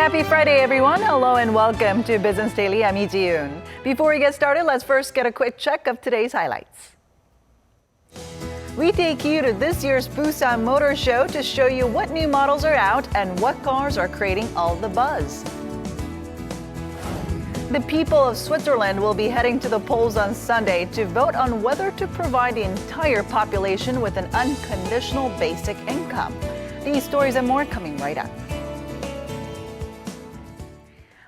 Happy Friday, everyone. Hello and welcome to Business Daily. I'm Lee Ji-yoon. Before we get started, let's first get a quick check of today's highlights. We take you to this year's Busan Motor Show to show you what new models are out and what cars are creating all the buzz. The people of Switzerland will be heading to the polls on Sunday to vote on whether to provide the entire population with an unconditional basic income. These stories and more coming right up.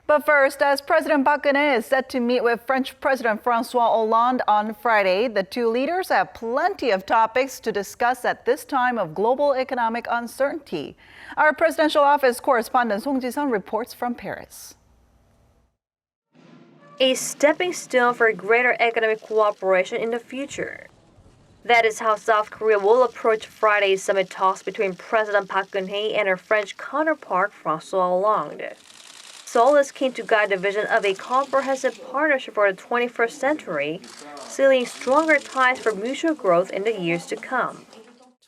But first, as President Park Geun-hye is set to meet with French President François Hollande on Friday, the two leaders have plenty of topics to discuss at this time of global economic uncertainty. Our presidential office correspondent Song Ji-sun reports from Paris. A stepping stone for greater economic cooperation in the future. That is how South Korea will approach Friday's summit talks between President Park Geun-hye and her French counterpart François Hollande. Seoul is keen to guide the vision of a comprehensive partnership for the 21st century, sealing stronger ties for mutual growth in the years to come.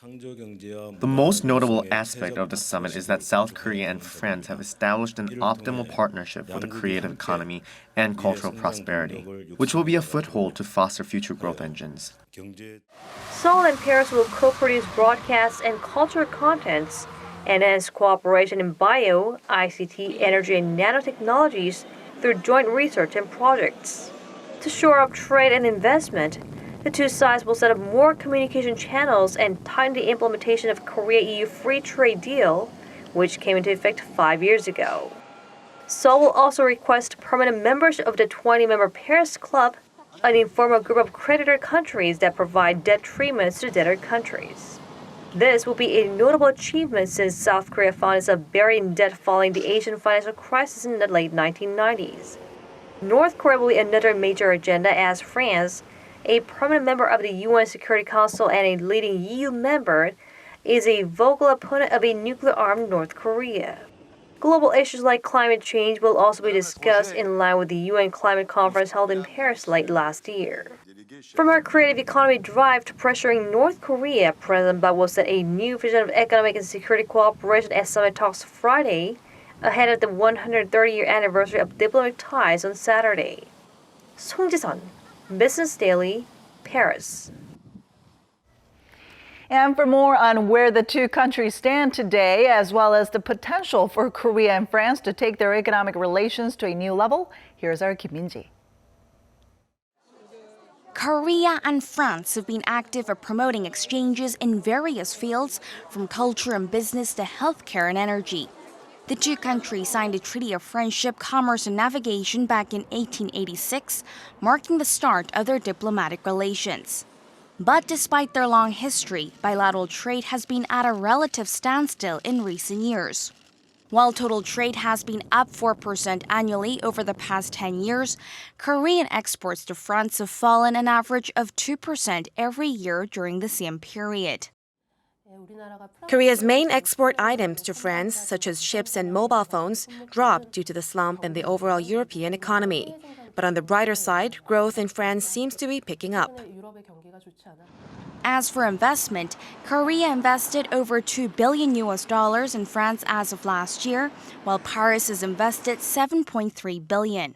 The most notable aspect of the summit is that South Korea and France have established an optimal partnership for the creative economy and cultural prosperity, which will be a foothold to foster future growth engines. Seoul and Paris will co-produce broadcasts and cultural contents, enhance cooperation in bio, ICT, energy, and nanotechnologies through joint research and projects. To shore up trade and investment, the two sides will set up more communication channels and tighten the implementation of Korea-EU free trade deal, which came into effect 5 years ago. Seoul will also request permanent membership of the 20-member Paris Club, an informal group of creditor countries that provide debt treatments to debtor countries. This will be a notable achievement since South Korea found itself buried in debt following the Asian financial crisis in the late 1990s. North Korea will be another major agenda as France, a permanent member of the UN Security Council and a leading EU member, is a vocal opponent of a nuclear-armed North Korea. Global issues like climate change will also be discussed in line with the UN climate conference held in Paris late last year. From our creative economy drive to pressuring North Korea, President Park will set a new vision of economic and security cooperation at summit talks Friday, ahead of the 130-year anniversary of diplomatic ties on Saturday. Song Ji-sun, Business Daily, Paris. And for more on where the two countries stand today, as well as the potential for Korea and France to take their economic relations to a new level, here's our Kim Min-ji. Korea and France have been active at promoting exchanges in various fields, from culture and business to healthcare and energy. The two countries signed a treaty of friendship, commerce, and navigation back in 1886, marking the start of their diplomatic relations. But despite their long history, bilateral trade has been at a relative standstill in recent years. While total trade has been up 4% annually over the past 10 years, Korean exports to France have fallen an average of 2% every year during the same period. Korea's main export items to France, such as ships and mobile phones, dropped due to the slump in the overall European economy. But on the brighter side, growth in France seems to be picking up. As for investment, Korea invested over $2 billion in France as of last year, while Paris has invested $7.3 billion.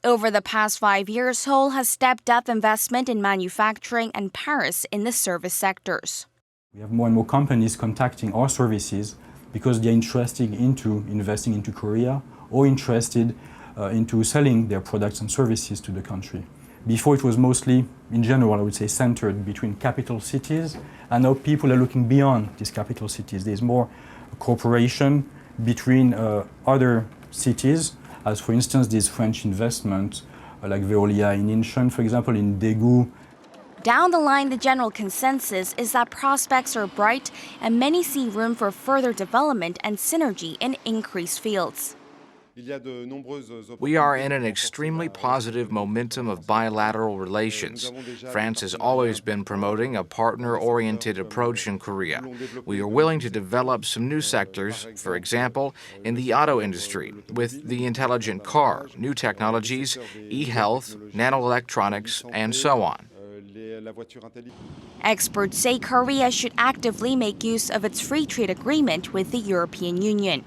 Over the past 5 years, Seoul has stepped up investment in manufacturing and Paris in the service sectors. We have more and more companies contacting our services because they're interested into investing into Korea or interested into selling their products and services to the country. Before it was mostly, in general, I would say, centered between capital cities, and now people are looking beyond these capital cities. There's more cooperation between other cities, as for instance, these French investments like Veolia in Incheon, for example, in Daegu. Down the line, the general consensus is that prospects are bright and many see room for further development and synergy in increased fields. We are in an extremely positive momentum of bilateral relations. France has always been promoting a partner-oriented approach in Korea. We are willing to develop some new sectors, for example, in the auto industry, with the intelligent car, new technologies, e-health, nanoelectronics, and so on. Experts say Korea should actively make use of its free trade agreement with the European Union.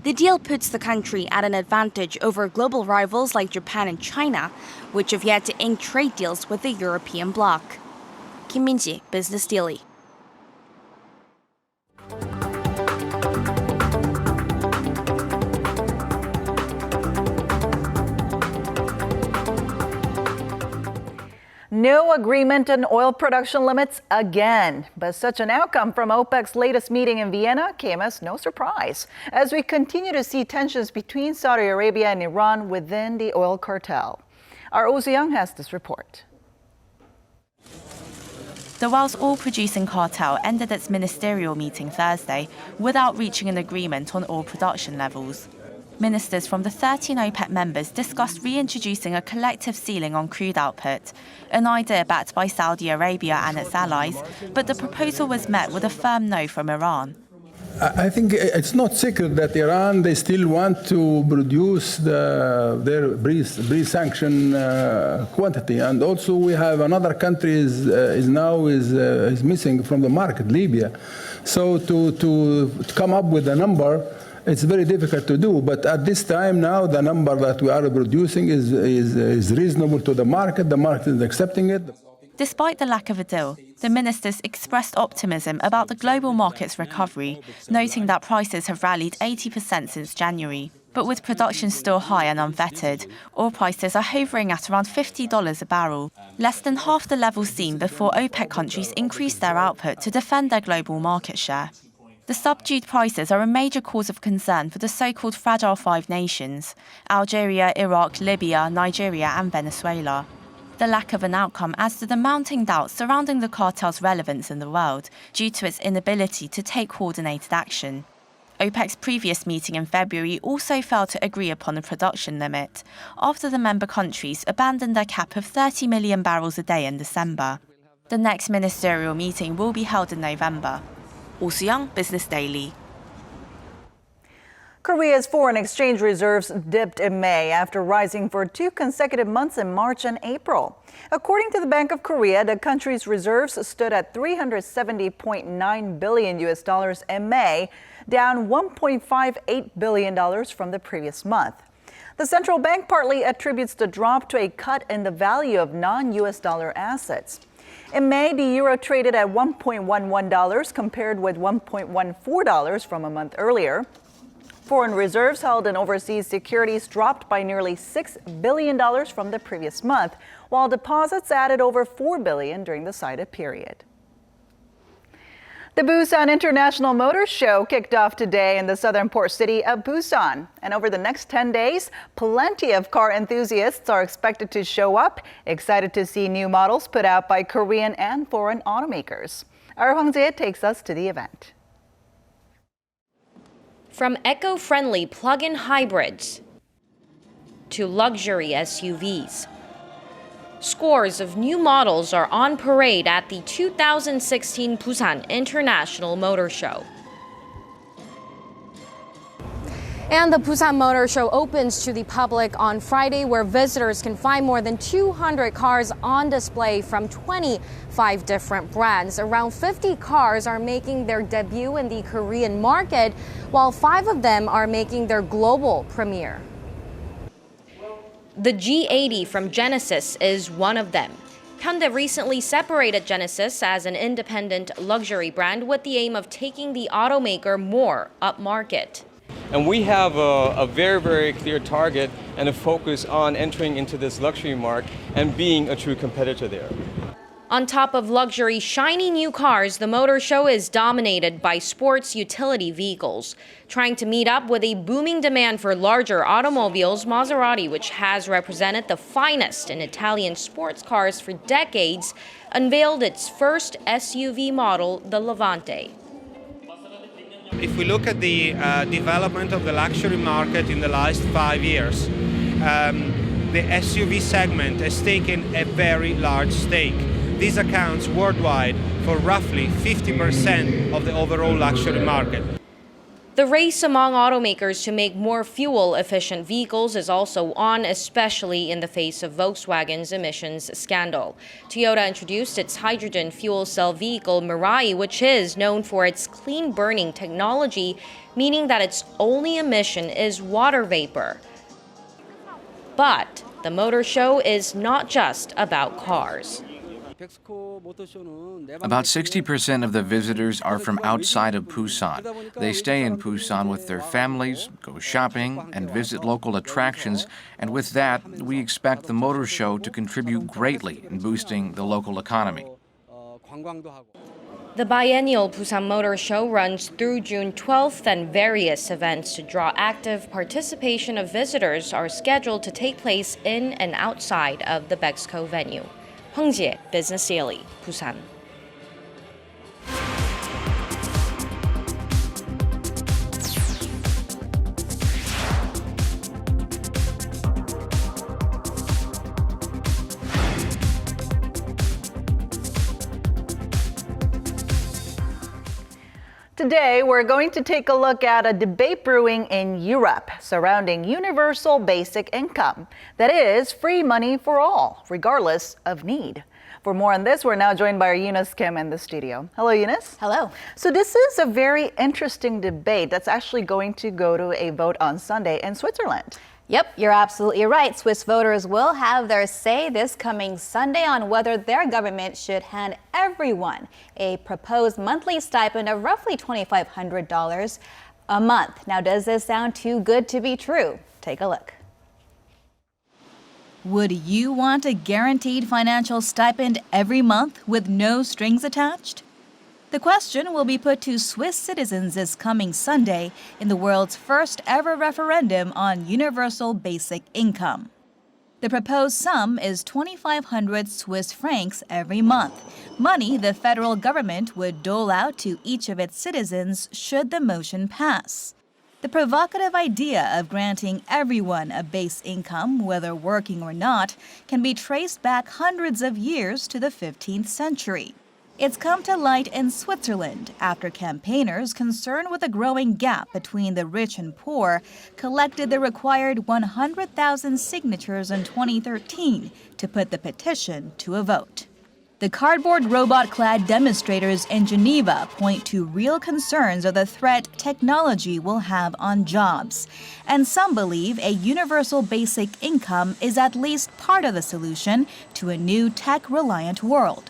The deal puts the country at an advantage over global rivals like Japan and China, which have yet to ink trade deals with the European bloc. Kim Min-ji, Business Daily. No agreement on oil production limits again. But such an outcome from OPEC's latest meeting in Vienna came as no surprise, as we continue to see tensions between Saudi Arabia and Iran within the oil cartel. Our Oh Soo-young has this report. The world's oil-producing cartel ended its ministerial meeting Thursday without reaching an agreement on oil production levels. Ministers from the 13 OPEC members discussed reintroducing a collective ceiling on crude output, an idea backed by Saudi Arabia and its allies, but the proposal was met with a firm no from Iran. I think it's not secret that Iran, they still want to produce their pre-sanction quantity. And also we have another country is missing from the market, Libya. So to come up with a number, it's very difficult to do, but at this time now, the number that we are producing is reasonable to the market. The market is accepting it. Despite the lack of a deal, the ministers expressed optimism about the global market's recovery, noting that prices have rallied 80% since January. But with production still high and unvetted, oil prices are hovering at around $50 a barrel, less than half the level seen before OPEC countries increased their output to defend their global market share. The subdued prices are a major cause of concern for the so-called Fragile Five nations: Algeria, Iraq, Libya, Nigeria and Venezuela. The lack of an outcome adds to the mounting doubts surrounding the cartel's relevance in the world due to its inability to take coordinated action. OPEC's previous meeting in February also failed to agree upon a production limit, after the member countries abandoned their cap of 30 million barrels a day in December. The next ministerial meeting will be held in November. Oh Soo-young, Business Daily. Korea's foreign exchange reserves dipped in May after rising for 2 consecutive months in March and April. According to the Bank of Korea, the country's reserves stood at $370.9 billion in May, down $1.58 billion from the previous month. The central bank partly attributes the drop to a cut in the value of non-US dollar assets. In May, the euro traded at $1.11 compared with $1.14 from a month earlier. Foreign reserves held in overseas securities dropped by nearly $6 billion from the previous month, while deposits added over $4 billion during the cited period. The Busan International Motor Show kicked off today in the southern port city of Busan. And over the next 10 days, plenty of car enthusiasts are expected to show up, excited to see new models put out by Korean and foreign automakers. Our Hwang Jae takes us to the event. From eco-friendly plug-in hybrids to luxury SUVs, scores of new models are on parade at the 2016 Busan International Motor Show. And the Busan Motor Show opens to the public on Friday, where visitors can find more than 200 cars on display from 25 different brands. Around 50 cars are making their debut in the Korean market, while 5 of them are making their global premiere. The G80 from Genesis is one of them. Hyundai recently separated Genesis as an independent luxury brand with the aim of taking the automaker more upmarket. And we have a very, very clear target and a focus on entering into this luxury market and being a true competitor there. On top of luxury, shiny new cars, the motor show is dominated by sports utility vehicles. Trying to meet up with a booming demand for larger automobiles, Maserati, which has represented the finest in Italian sports cars for decades, unveiled its first SUV model, the Levante. If we look at the development of the luxury market in the last 5 years, the SUV segment has taken a very large stake. This accounts worldwide for roughly 50% of the overall luxury market. The race among automakers to make more fuel-efficient vehicles is also on, especially in the face of Volkswagen's emissions scandal. Toyota introduced its hydrogen fuel cell vehicle Mirai, which is known for its clean-burning technology, meaning that its only emission is water vapor. But the motor show is not just about cars. About 60% of the visitors are from outside of Busan. They stay in Busan with their families, go shopping, and visit local attractions, and with that, we expect the motor show to contribute greatly in boosting the local economy. The biennial Busan Motor Show runs through June 12th, and various events to draw active participation of visitors are scheduled to take place in and outside of the Bexco venue. Hong Jie, Business Daily, Busan. Today, we're going to take a look at a debate brewing in Europe surrounding universal basic income. That is, free money for all, regardless of need. For more on this, we're now joined by our Eunice Kim in the studio. Hello, Eunice. Hello. So this is a very interesting debate that's actually going to go to a vote on Sunday in Switzerland. Yep, you're absolutely right. Swiss voters will have their say this coming Sunday on whether their government should hand everyone a proposed monthly stipend of roughly $2,500 a month. Now, does this sound too good to be true? Take a look. Would you want a guaranteed financial stipend every month with no strings attached? The question will be put to Swiss citizens this coming Sunday in the world's first ever referendum on universal basic income. The proposed sum is 2,500 Swiss francs every month, money the federal government would dole out to each of its citizens should the motion pass. The provocative idea of granting everyone a base income, whether working or not, can be traced back hundreds of years to the 15th century. It's come to light in Switzerland after campaigners concerned with a growing gap between the rich and poor collected the required 100,000 signatures in 2013 to put the petition to a vote. The cardboard robot-clad demonstrators in Geneva point to real concerns of the threat technology will have on jobs. And some believe a universal basic income is at least part of the solution to a new tech-reliant world.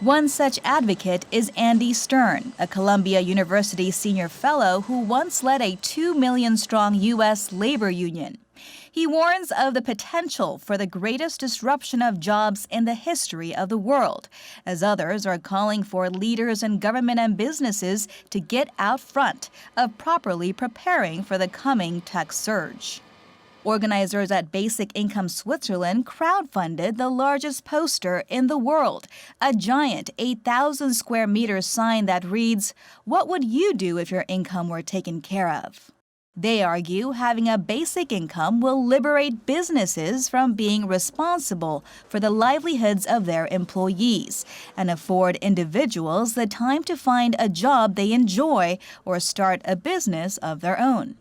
One such advocate is Andy Stern, a Columbia University senior fellow who once led a 2 million-strong U.S. labor union. He warns of the potential for the greatest disruption of jobs in the history of the world, as others are calling for leaders in government and businesses to get out front of properly preparing for the coming tech surge. Organizers at Basic Income Switzerland crowdfunded the largest poster in the world, a giant 8,000 square meter sign that reads, "What would you do if your income were taken care of?" They argue having a basic income will liberate businesses from being responsible for the livelihoods of their employees and afford individuals the time to find a job they enjoy or start a business of their own.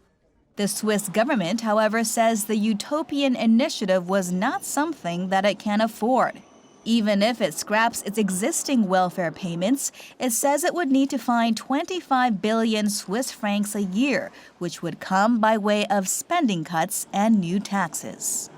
The Swiss government, however, says the utopian initiative was not something that it can afford. Even if it scraps its existing welfare payments, it says it would need to find 25 billion Swiss francs a year, which would come by way of spending cuts and new taxes.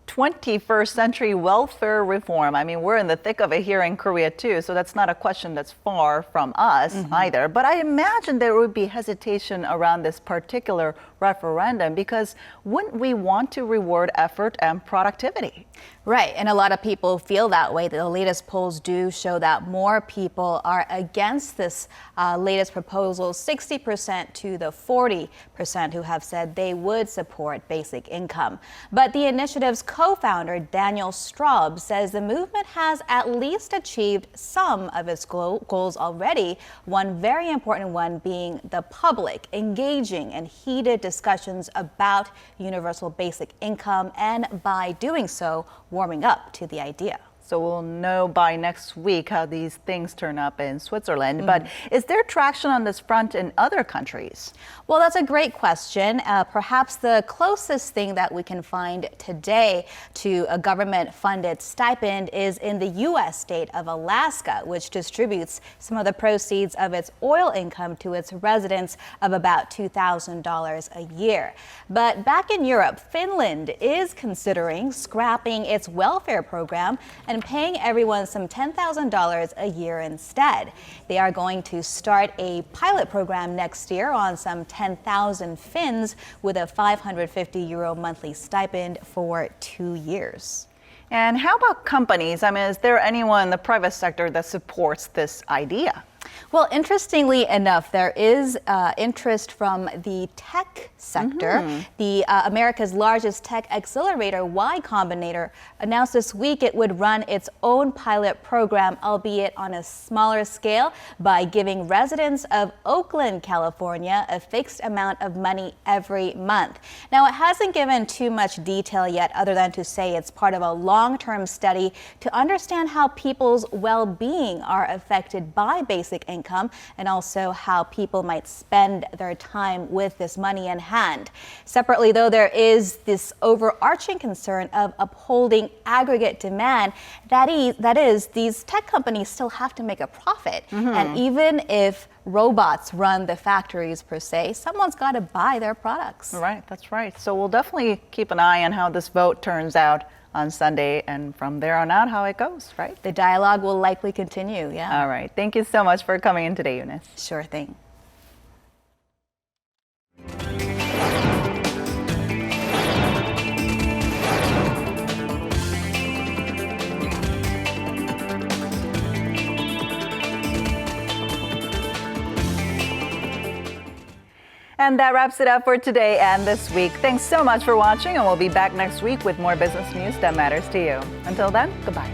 21st century welfare reform. I mean, we're in the thick of it here in Korea too, so that's not a question that's far from us either. But I imagine there would be hesitation around this particular referendum because wouldn't we want to reward effort and productivity? Right, and a lot of people feel that way. The latest polls do show that more people are against this latest proposal, 60% to the 40% who have said they would support basic income. But the initiative's co-founder, Daniel Straub, says the movement has at least achieved some of its goals already, one very important one being the public engaging in heated discussions about universal basic income and by doing so, warming up to the idea. So we'll know by next week how these things turn up in Switzerland. But is there traction on this front in other countries? Well, that's a great question. Perhaps the closest thing that we can find today to a government-funded stipend is in the U.S. state of Alaska, which distributes some of the proceeds of its oil income to its residents of about $2,000 a year. But back in Europe, Finland is considering scrapping its welfare program and paying everyone some $10,000 a year instead. They are going to start a pilot program next year on some 10,000 Finns with a €550 monthly stipend for 2 years. And how about companies? I mean, is there anyone in the private sector that supports this idea? Well, interestingly enough, there is interest from the tech sector. The America's largest tech accelerator, Y Combinator, announced this week it would run its own pilot program, albeit on a smaller scale, by giving residents of Oakland, California, a fixed amount of money every month. Now, it hasn't given too much detail yet, other than to say it's part of a long-term study to understand how people's well-being are affected by basic income and also how people might spend their time with this money in hand. Separately, though, there is this overarching concern of upholding aggregate demand. That is, these tech companies still have to make a profit. And even if robots run the factories per se, someone's got to buy their products. Right, that's right. So we'll definitely keep an eye on how this vote turns out on Sunday, and from there on out, how it goes, right? The dialogue will likely continue, yeah. All right. Thank you so much for coming in today, Eunice. Sure thing. And that wraps it up for today and this week. Thanks so much for watching, and we'll be back next week with more business news that matters to you. Until then, goodbye.